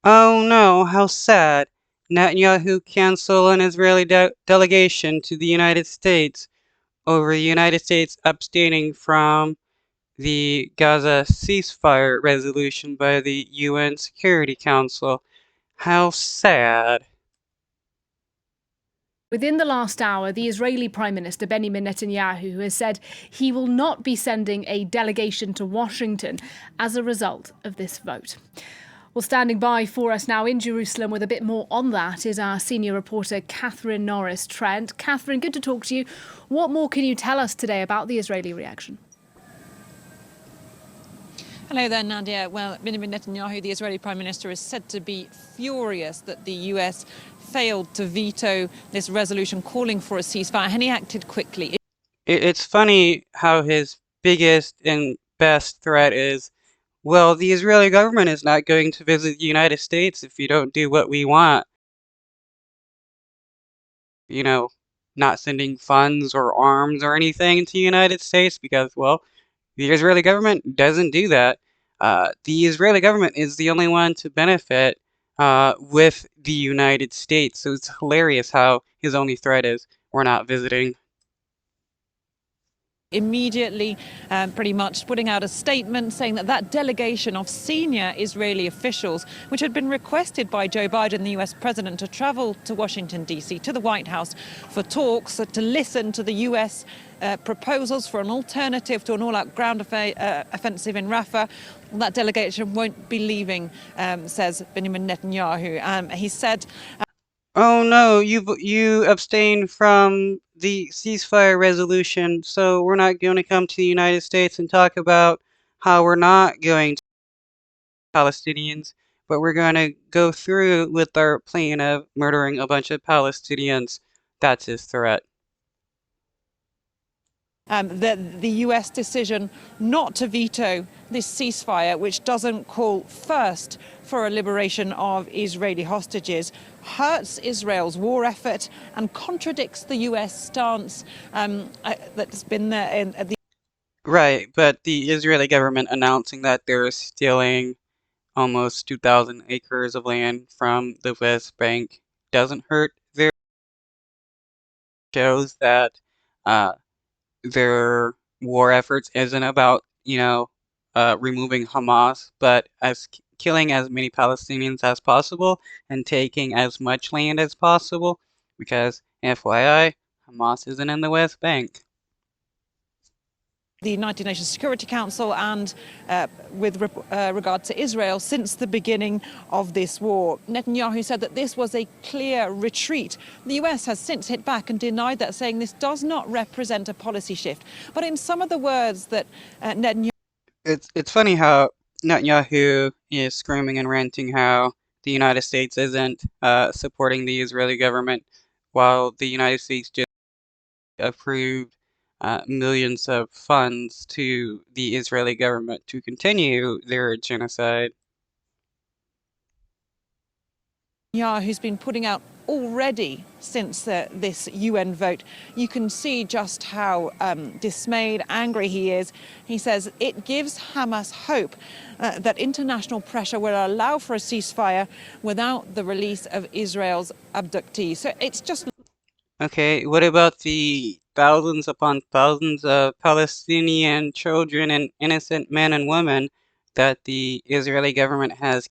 Oh no, how sad. Netanyahu canceled an Israeli delegation to the United States over the United States abstaining from the Gaza ceasefire resolution by the UN Security Council. How sad. Within the last hour, the Israeli Prime Minister Benjamin Netanyahu has said he will not be sending a delegation to Washington as a result of this vote. Well, standing by for us now in Jerusalem with a bit more on that is our senior reporter, Catherine Norris-Trent. Catherine, good to talk to you. What more can you tell us today about the Israeli reaction? Hello there, Nadia. Well, Benjamin Netanyahu, the Israeli Prime Minister, is said to be furious that the US failed to veto this resolution calling for a ceasefire, and he acted quickly. It's funny how his biggest and best threat is, well, the Israeli government is not going to visit the United States if you don't do what we want. You know, not sending funds or arms or anything to the United States because, well, the Israeli government doesn't do that. The Israeli government is the only one to benefit with the United States. So it's hilarious how his only threat is we're not visiting. Immediately, pretty much putting out a statement saying that that delegation of senior Israeli officials, which had been requested by Joe Biden, the US president, to travel to Washington, D.C., to the White House for talks, to listen to the US proposals for an alternative to an all-out ground offensive in Rafah. That delegation won't be leaving, says Benjamin Netanyahu. He said... Oh no, you abstained from the ceasefire resolution, so we're not going to come to the United States and talk about how we're not going to Palestinians, but we're going to go through with our plan of murdering a bunch of Palestinians. That's his threat. The US decision not to veto this ceasefire, which doesn't call first for a liberation of Israeli hostages, hurts Israel's war effort and contradicts the US stance that's been there at the... Right, but the Israeli government announcing that they're stealing almost 2,000 acres of land from the West Bank doesn't hurt their shows that their war efforts isn't about, removing Hamas, but as killing as many Palestinians as possible and taking as much land as possible, because FYI, Hamas isn't in the West Bank. The United Nations Security Council and with regard to Israel since the beginning of this war. Netanyahu said that this was a clear retreat. The US has since hit back and denied that, saying this does not represent a policy shift. But in some of the words that Netanyahu... It's funny how Netanyahu is screaming and ranting how the United States isn't supporting the Israeli government, while the United States just approved millions of funds to the Israeli government to continue their genocide. Who's been putting out already since this UN vote. You can see just how dismayed, angry he is. He says it gives Hamas hope that international pressure will allow for a ceasefire without the release of Israel's abductees. So it's just... Okay, what about the thousands upon thousands of Palestinian children and innocent men and women that the Israeli government has